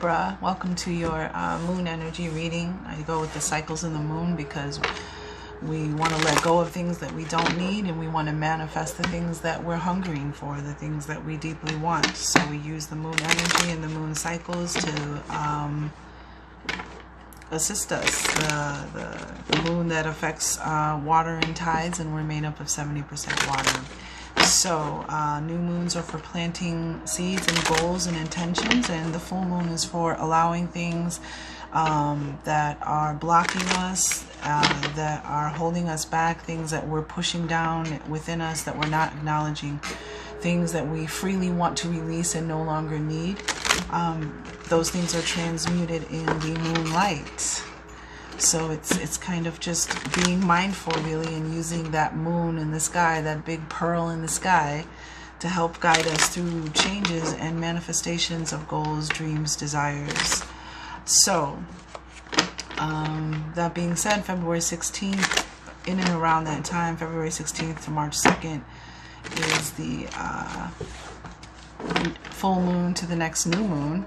Libra, welcome to your moon energy reading. I go with the cycles in the moon because we want to let go of things that we don't need, and we want to manifest the things that we're hungering for, the things that we deeply want. So we use the moon energy and the moon cycles to assist us. The moon that affects water and tides, and we're made up of 70% water. So new moons are for planting seeds and goals and intentions, and the full moon is for allowing things that are blocking us, that are holding us back, things that we're pushing down within us that we're not acknowledging, things that we freely want to release and no longer need. Those things are transmuted in the moonlight. So it's kind of just being mindful, really, and using that moon in the sky, that big pearl in the sky, to help guide us through changes and manifestations of goals, dreams, desires. So that being said, February 16th, in and around that time, February 16th to March 2nd, is the full moon to the next new moon.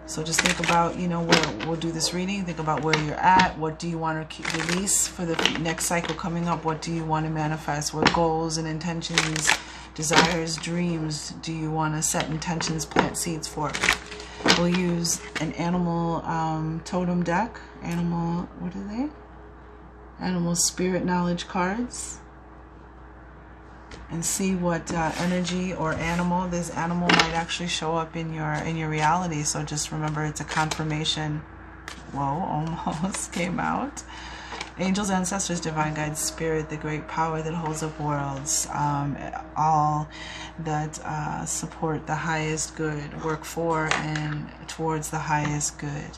So just think about, you know, where we'll do this reading. Think about where you're at. What do you want to release for the next cycle coming up? What do you want to manifest? What goals and intentions, desires, dreams do you want to set intentions, plant seeds for? We'll use an animal totem deck. What are they? Animal spirit knowledge cards. And see what energy or animal, this animal might actually show up in your reality. So just remember, it's a confirmation. Whoa, almost came out. Angels, ancestors, divine guides, spirit, the great power that holds up worlds, all that support the highest good, work for and towards the highest good.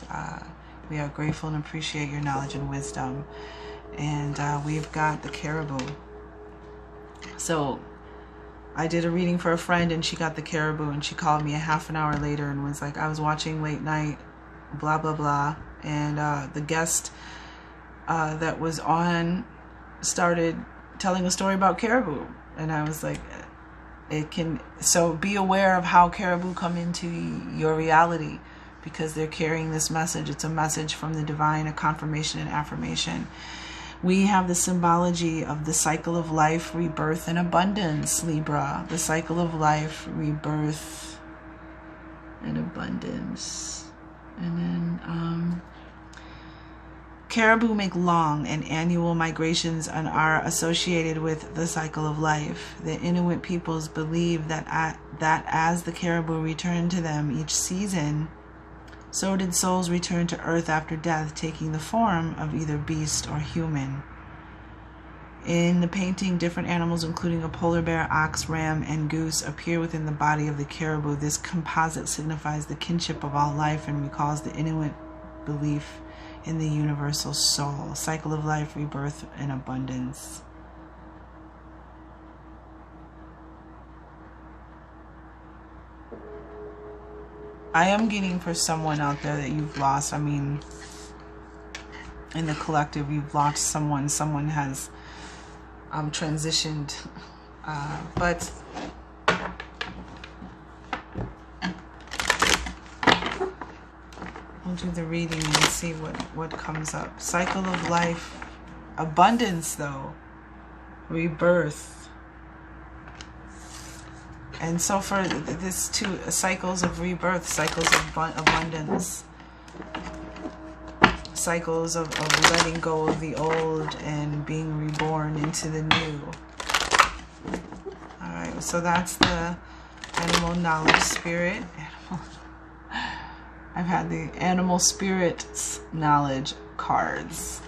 We are grateful and appreciate your knowledge and wisdom. And we've got the caribou. So I did a reading for a friend, and she got the caribou, and she called me a half an hour later and was like, I was watching late night, blah, blah, blah. And the guest that was on started telling a story about caribou. And I was like, so be aware of how caribou come into your reality, because they're carrying this message. It's a message from the divine, a confirmation and affirmation. We have the symbology of the cycle of life, rebirth, and abundance, Libra. The cycle of life, rebirth, and abundance. And then caribou make long and annual migrations and are associated with the cycle of life. The Inuit peoples believe that as the caribou return to them each season, so did souls return to earth after death, taking the form of either beast or human. In the painting, different animals, including a polar bear, ox, ram, and goose, appear within the body of the caribou. This composite signifies the kinship of all life and recalls the Inuit belief in the universal soul, cycle of life, rebirth, and abundance. I am getting for someone out there that you've lost. I mean, in the collective, you've lost someone. Someone has transitioned. But we'll do the reading and see what comes up. Cycle of life. Abundance, though. Rebirth. And so for this two cycles of rebirth, cycles of abundance, cycles of letting go of the old and being reborn into the new. All right, so that's the animal knowledge spirit. I've had the animal spirits knowledge cards.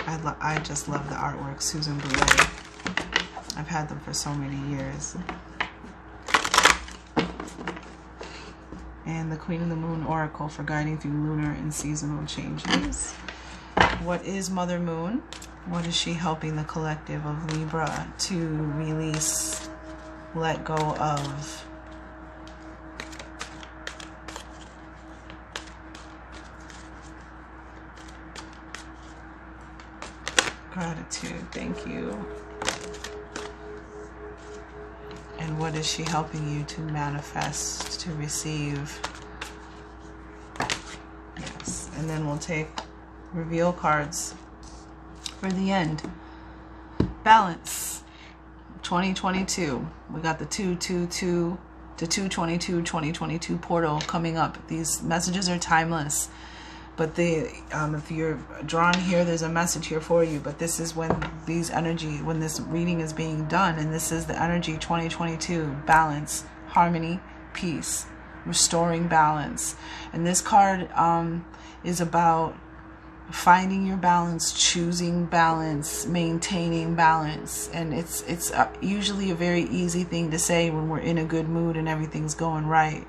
I just love the artwork, Susan Boulay. I've had them for so many years. And the Queen of the Moon Oracle for guiding through lunar and seasonal changes. What is Mother Moon? What is she helping the collective of Libra to release, let go of? Gratitude, thank you. And what is she helping you to manifest, to receive? and then we'll take reveal cards for the end. Balance 2022. We got the 222 to 222 2022 portal coming up. These messages are timeless, but if you're drawn here, there's a message here for you. But this is when when this reading is being done, and this is the energy 2022. Balance, harmony, peace, restoring balance. And this card is about finding your balance, choosing balance, maintaining balance. And it's usually a very easy thing to say when we're in a good mood and everything's going right?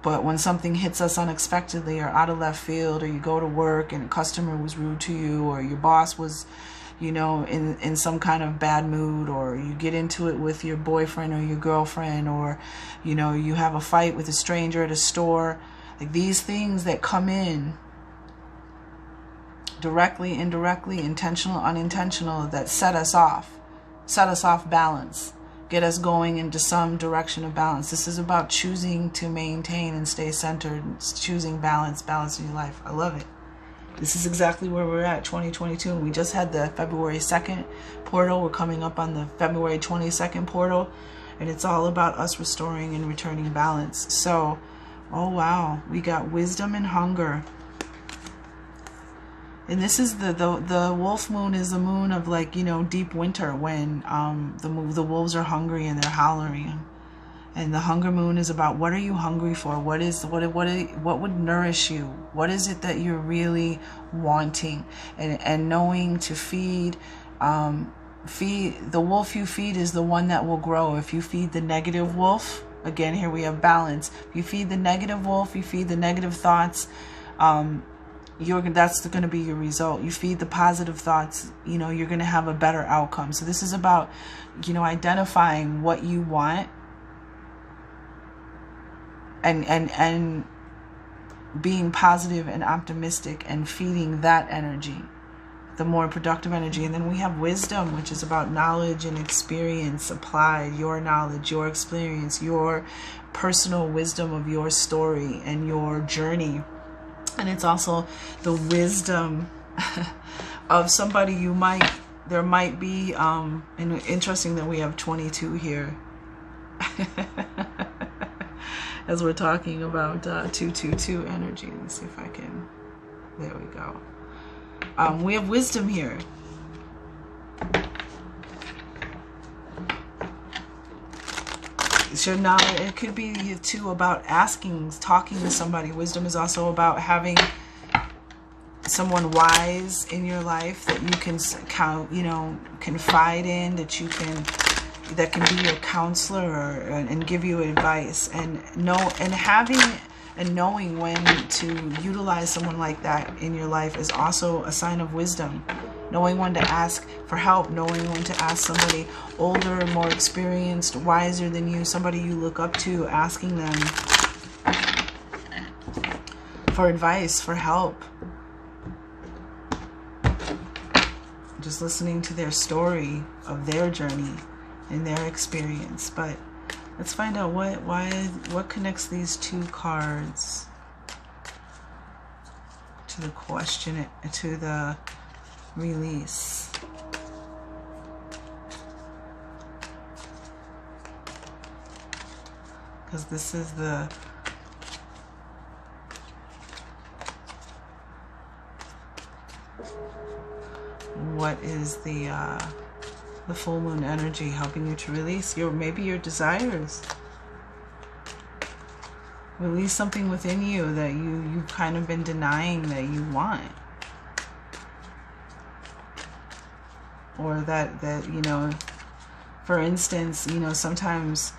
But when something hits us unexpectedly or out of left field, or you go to work and a customer was rude to you, or your boss was, in some kind of bad mood, or you get into it with your boyfriend or your girlfriend, or, you have a fight with a stranger at a store, like these things that come in directly, indirectly, intentional, unintentional, that set us off balance, get us going into some direction of balance. This is about choosing to maintain and stay centered, choosing balance in your life. I love it. This is exactly where we're at, 2022. And we just had the February 2nd portal. We're coming up on the February 22nd portal. And it's all about us restoring and returning balance. So, oh wow, we got wisdom and hunger. And this is the wolf moon is the moon of, like, deep winter, when the wolves are hungry and they're howling. And the hunger moon is about, what are you hungry for? What would nourish you? What is it that you're really wanting? And knowing to feed the wolf you feed is the one that will grow. If you feed the negative wolf, again, here we have balance. If you feed the negative wolf, you feed the negative thoughts, that's going to be your result. You feed the positive thoughts, you're going to have a better outcome. So this is about, identifying what you want, and being positive and optimistic, and feeding that energy, the more productive energy. And then we have wisdom, which is about knowledge and experience applied, your knowledge, your experience, your personal wisdom of your story and your journey. And it's also the wisdom of somebody there might be, and interesting that we have 22 here. As we're talking about 222 energy. Let's see if I can, there we go. We have wisdom here. So now it could be too about talking to somebody. Wisdom is also about having someone wise in your life that you can confide in, that can be your counselor, and give you advice, and knowing when to utilize someone like that in your life is also a sign of wisdom. Knowing when to ask for help, knowing when to ask somebody older, more experienced, wiser than you, somebody you look up to, asking them for advice, for help. Just listening to their story of their journey and their experience. But let's find out what connects these two cards to the question, to the release. Because this is what is the full moon energy helping you to release maybe your desires. Release something within you that you've kind of been denying that you want. Or that for instance, sometimes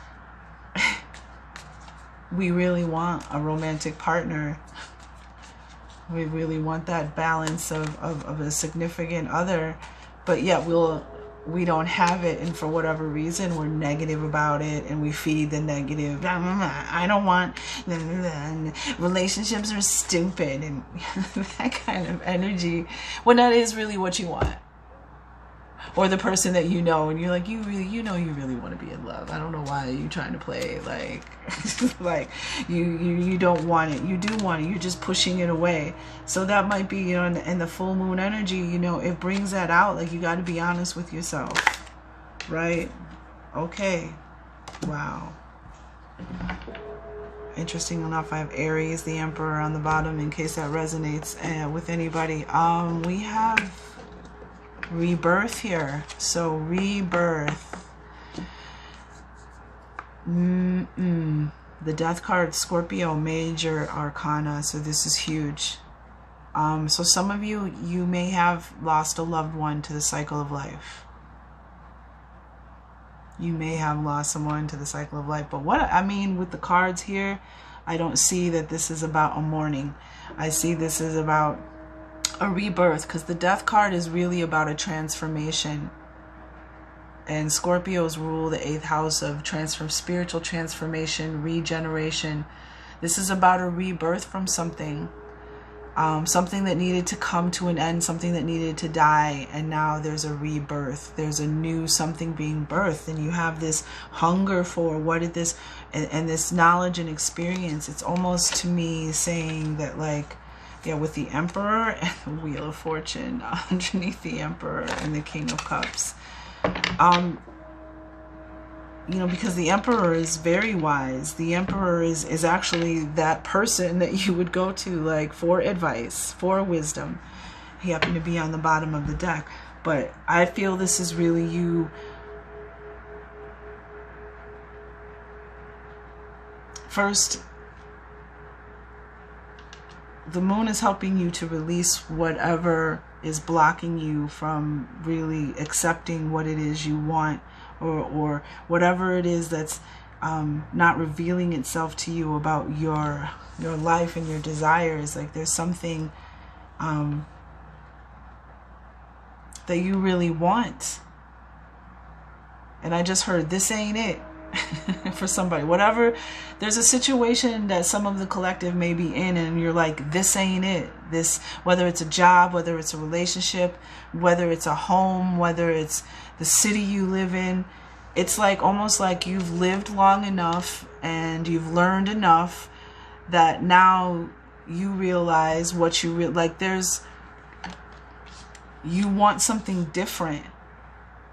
we really want a romantic partner. We really want that balance of a significant other, but yet we don't have it, and for whatever reason we're negative about it, and we feed the negative. I don't want, relationships are stupid, and that kind of energy, when that is really what you want. Or the person that you know and you're like, you really want to be in love. I don't know why you're trying to play like like you don't want it. You do want it. You're just pushing it away. So that might be, you know, in the full moon energy, you know, it brings that out. Like, you got to be honest with yourself, right? Okay. Wow. Interesting enough, I have Aries, the Emperor, on the bottom, in case that resonates with anybody. We have rebirth here. So rebirth. The Death card, Scorpio, major arcana. So this is huge. So some of you may have lost a loved one to the cycle of life. You may have lost someone to the cycle of life. But what I mean with the cards here, I don't see that this is about a mourning. I see this is about a rebirth, because the Death card is really about a transformation. And Scorpios rule the 8th house of spiritual transformation, regeneration. This is about a rebirth from something. Something that needed to come to an end, something that needed to die, and now there's a rebirth. There's a new something being birthed, and you have this hunger for what did this, and this knowledge and experience. It's almost, to me, saying that, like, yeah, with the Emperor and the Wheel of Fortune underneath the Emperor and the King of Cups. You know, because the Emperor is very wise. The Emperor is actually that person that you would go to, like, for advice, for wisdom. He happened to be on the bottom of the deck. But I feel this is really you. First, the moon is helping you to release whatever is blocking you from really accepting what it is you want, or whatever it is that's not revealing itself to you about your life and your desires. Like, there's something that you really want. And I just heard, this ain't it. For somebody, whatever, there's a situation that some of the collective may be in, and you're like, this ain't it. This, whether it's a job, whether it's a relationship, whether it's a home, whether it's the city you live in, it's like almost like you've lived long enough and you've learned enough that now you realize what you like. You want something different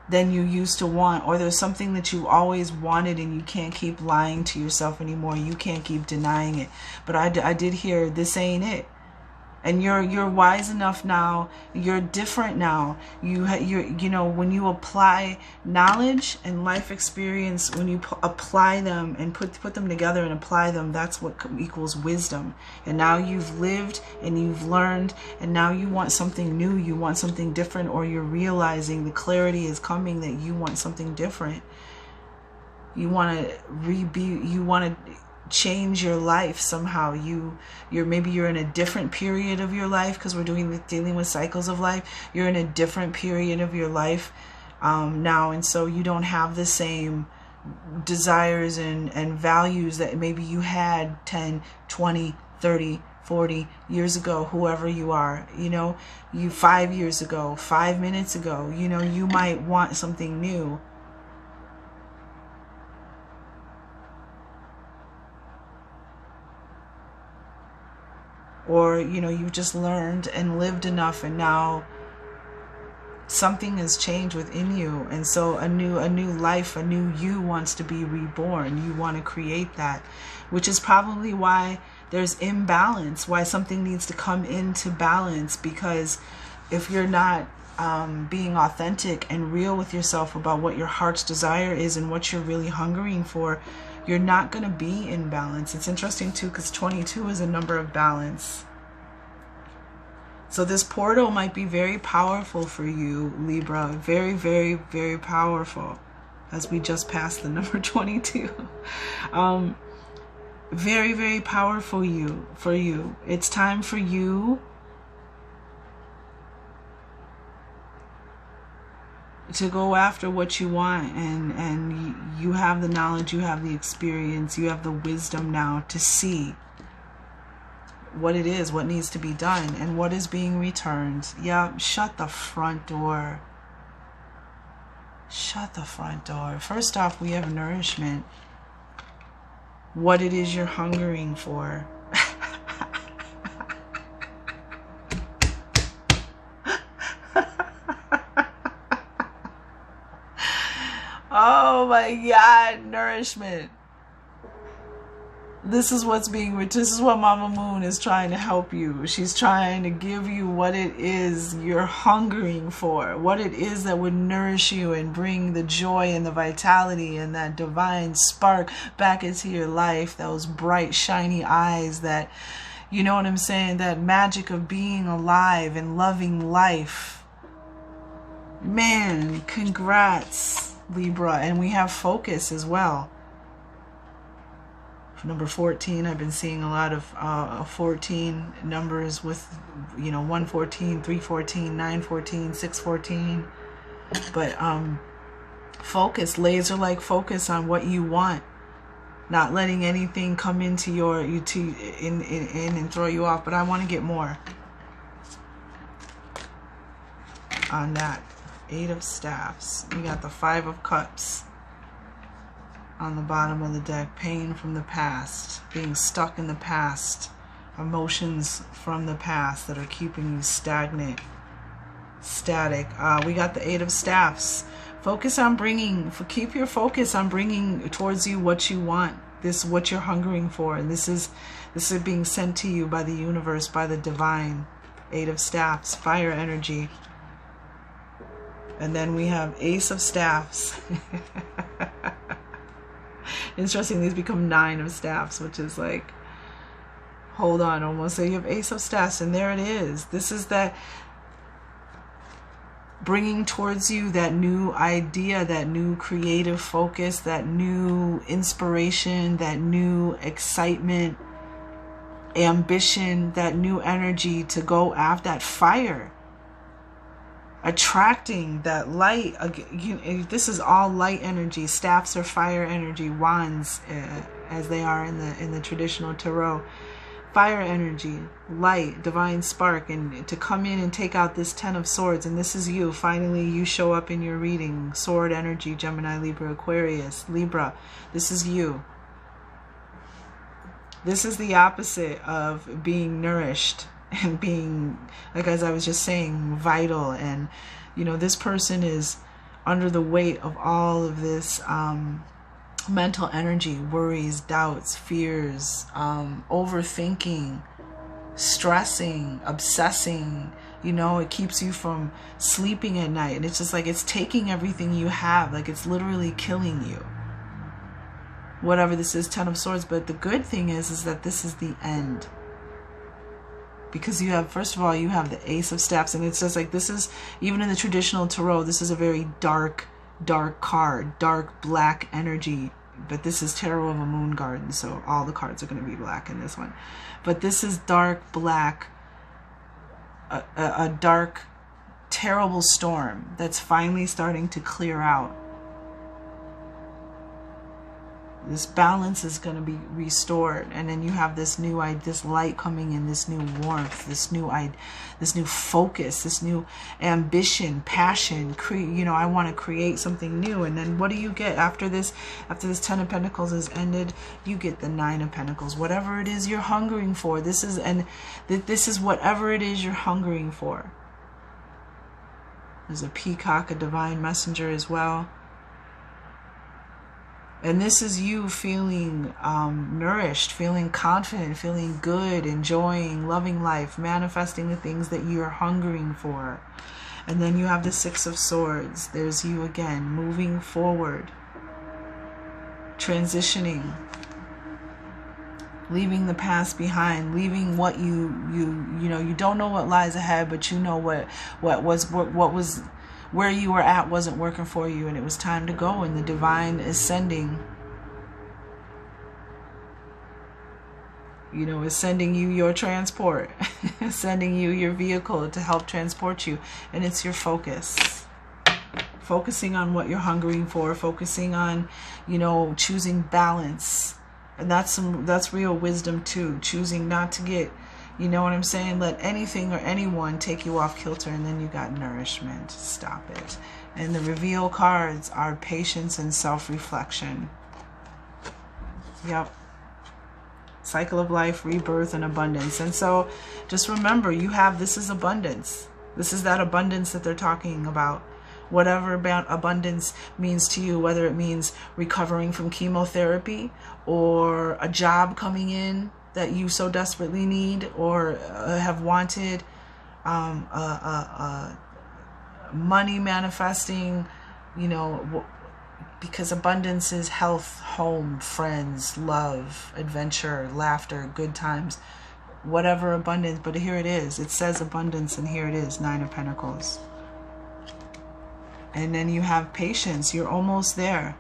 than you used to want, or there's something that you always wanted and you can't keep lying to yourself anymore. You can't keep denying it. But I did hear, this ain't it. And you're wise enough now. You're different now. You know, when you apply knowledge and life experience, when you apply them and put them together and apply them, that's what equals wisdom. And now you've lived and you've learned, and now you want something new. You want something different, or you're realizing the clarity is coming that you want something different. You want to change your life somehow. Maybe you're in a different period of your life, because we're dealing with cycles of life. You're in a different period of your life now, and so you don't have the same desires and values that maybe you had 10, 20, 30, 40 years ago, whoever you are. You know, 5 years ago, 5 minutes ago, you know, you might want something new. Or, you know, you've just learned and lived enough, and now something has changed within you. And so a new life, a new you wants to be reborn. You want to create that, which is probably why there's imbalance, why something needs to come into balance. Because if you're not being authentic and real with yourself about what your heart's desire is and what you're really hungering for, you're not going to be in balance. It's interesting too, because 22 is a number of balance. So this portal might be very powerful for you, Libra. Very, very, very powerful, as we just passed the number 22. Very, very powerful for you. It's time for you to go after what you want, and you have the knowledge, you have the experience, you have the wisdom now to see what it is, what needs to be done, and what is being returned. Yeah, shut the front door. Shut the front door. First off, we have nourishment. What it is you're hungering for. Oh my God, nourishment. This is what's being, this is what Mama Moon is trying to help you. She's trying to give you what it is you're hungering for, what it is that would nourish you and bring the joy and the vitality and that divine spark back into your life, those bright, shiny eyes, that, you know what I'm saying, that magic of being alive and loving life. Man, congrats, Libra. And we have focus as well. Number 14, I've been seeing a lot of 14 numbers with, you know, 114, 314, 914, 614. But focus, laser-like focus on what you want. Not letting anything come into your, in and throw you off. But I want to get more on that. 8 of Staffs. We got the 5 of Cups. On the bottom of the deck, pain from the past, being stuck in the past, emotions from the past that are keeping you static. We got the 8 of Staffs. Focus on bringing, keep your focus on bringing towards you what you want. This is what you're hungering for, and this is being sent to you by the universe, by the divine. 8 of Staffs, fire energy. And then we have Ace of Staffs. Interesting, these become 9 of Staffs, which is like, hold on, almost. So you have Ace of Staffs, and there it is. This is that bringing towards you that new idea, that new creative focus, that new inspiration, that new excitement, ambition, that new energy to go after that fire. Attracting that light. This is all light energy. Staffs are fire energy. Wands, as they are in the traditional tarot, fire energy, light, divine spark, and to come in and take out this 10 of Swords. And this is you. Finally, you show up in your reading. Sword energy, Gemini, Libra, Aquarius, Libra. This is you. This is the opposite of being nourished and being, like as I was just saying, vital. And you know, this person is under the weight of all of this mental energy, worries, doubts, fears, overthinking, stressing, obsessing. You know, it keeps you from sleeping at night, and it's just like it's taking everything you have, like it's literally killing you. Whatever this is, 10 of Swords. But the good thing is that this is the end. Because you have, first of all, you have the Ace of Staffs, and it's just like, this is, even in the traditional tarot, this is a very dark card, dark black energy. But this is Tarot of a Moon Garden, so all the cards are going to be black in this one. But this is dark black, a dark, terrible storm that's finally starting to clear out. This balance is going to be restored, and then you have this new, this light coming in, this new warmth, this new focus, this new ambition, passion. You know, I want to create something new. And then what do you get after this? After this 10 of Pentacles is ended, you get the 9 of Pentacles. Whatever it is you're hungering for, this is whatever it is you're hungering for. There's a peacock, a divine messenger as well. And this is you feeling nourished, feeling confident, feeling good, enjoying, loving life, manifesting the things that you're hungering for. And then you have the 6 of Swords. There's you again, moving forward, transitioning, leaving the past behind, leaving what you know, you don't know what lies ahead, but you know what was where you were at wasn't working for you, and it was time to go. And the divine is sending, you know, is sending you your transport, sending you your vehicle to help transport you. And it's your focus. Focusing on what you're hungering for, focusing on, you know, choosing balance. And that's real wisdom too. Choosing not to get You know what I'm saying? Let anything or anyone take you off kilter, and then you got nourishment. Stop it. And the reveal cards are patience and self-reflection. Yep. Cycle of life, rebirth, and abundance. And so just remember, you have, this is abundance. This is that abundance that they're talking about. Whatever abundance means to you, whether it means recovering from chemotherapy or a job coming in that you so desperately need or have wanted, money manifesting, you know, because abundance is health, home, friends, love, adventure, laughter, good times, whatever abundance. But here it is. It says abundance, and here it is, Nine of Pentacles. And then you have patience. You're almost there.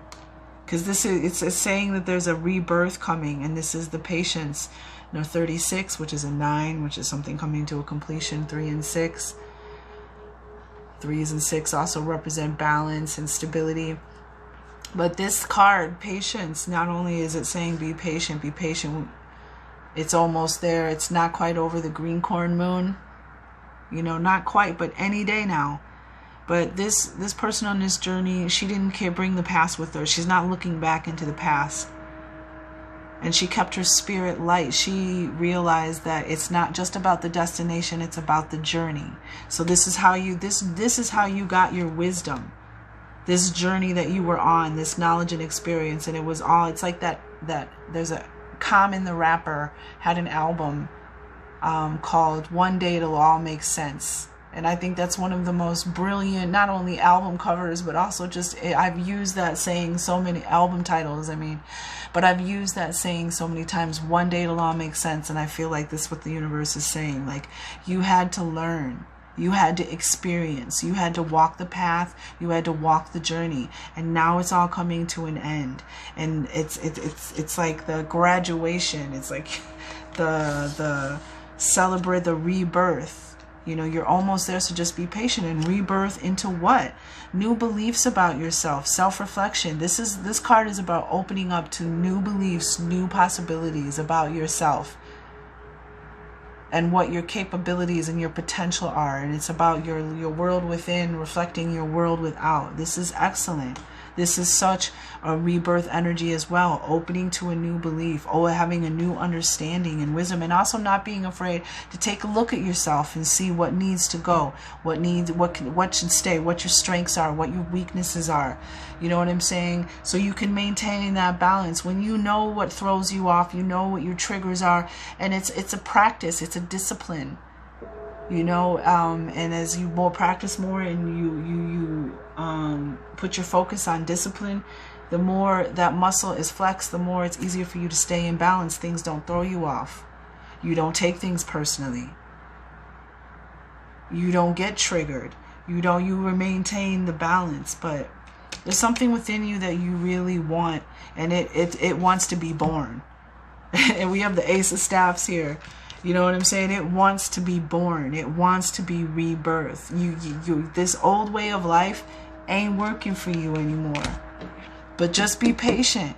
Because this is, it's saying that there's a rebirth coming, and this is the patience. You know, 36, which is a 9, which is something coming to a completion. 3 and 6. 3s and 6 also represent balance and stability. But this card, patience, not only is it saying be patient, it's almost there. It's not quite over the green corn moon. You know, not quite, but any day now. But this person on this journey, she didn't bring the past with her. She's not looking back into the past. And she kept her spirit light. She realized that it's not just about the destination, it's about the journey. So this is how you this is how you got your wisdom. This journey that you were on, this knowledge and experience. And it was all, it's like that there's a Common the rapper had an album called One Day It'll All Make Sense. And I think that's one of the most brilliant, not only album covers, but also just, I've used that saying so many, album titles, I mean, but I've used that saying so many times, one day it'll all make sense. And I feel like this is what the universe is saying. Like, you had to learn, you had to experience, you had to walk the path, you had to walk the journey, and now it's all coming to an end. And it's like the graduation, it's like the celebrate the rebirth. You know, you're almost there, so just be patient. And rebirth into what? New beliefs about yourself, self-reflection. This card is about opening up to new beliefs, new possibilities about yourself and what your capabilities and your potential are. And it's about your world within reflecting your world without. This is excellent. This is such a rebirth energy as well, opening to a new belief, having a new understanding and wisdom, and also not being afraid to take a look at yourself and see what needs to go, what should stay, what your strengths are, what your weaknesses are. You know what I'm saying? So you can maintain that balance. When you know what throws you off, you know what your triggers are, and it's a practice, it's a discipline. You know, and as you practice more and you put your focus on discipline, the more that muscle is flexed, the more it's easier for you to stay in balance. Things don't throw you off. You don't take things personally. You don't get triggered. You maintain the balance. But there's something within you that you really want, and it wants to be born. And we have the Ace of Staffs here. You know what I'm saying? It wants to be born. It wants to be rebirth. This old way of life ain't working for you anymore. But just be patient.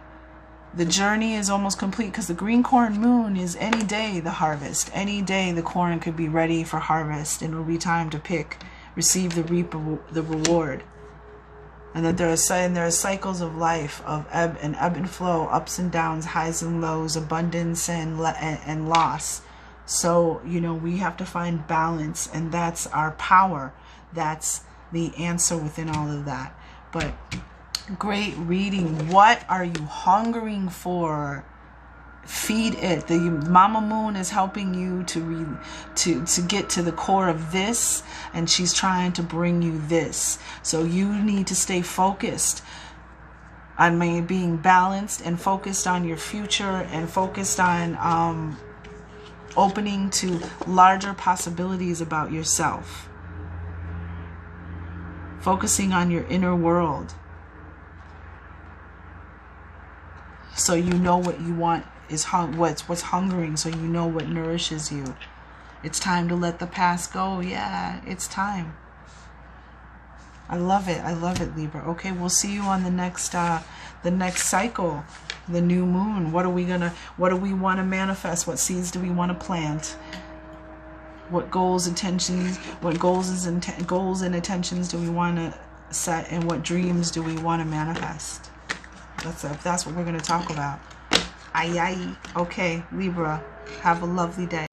The journey is almost complete, because the green corn moon is any day the harvest. Any day the corn could be ready for harvest, and it'll be time to receive the reward. And that there are cycles of life, of ebb and flow, ups and downs, highs and lows, abundance and loss. So, you know, we have to find balance, and that's our power. That's the answer within all of that. But great reading. What are you hungering for? Feed it. The Mama Moon is helping you to get to the core of this, and she's trying to bring you this. So you need to stay focused on being balanced, and focused on your future, and focused on opening to larger possibilities about yourself. Focusing on your inner world, so you know what you want is what's hungering, so you know what nourishes you. It's time to let the past go. Yeah, it's time. I love it. I love it, Libra. Okay, we'll see you on the next cycle, the new moon. What do we want to manifest? What seeds do we want to plant? What goals, intentions, what goals and intentions do we want to set, and what dreams do we want to manifest? That's what we're going to talk about. Ay, ay. Okay, Libra, have a lovely day.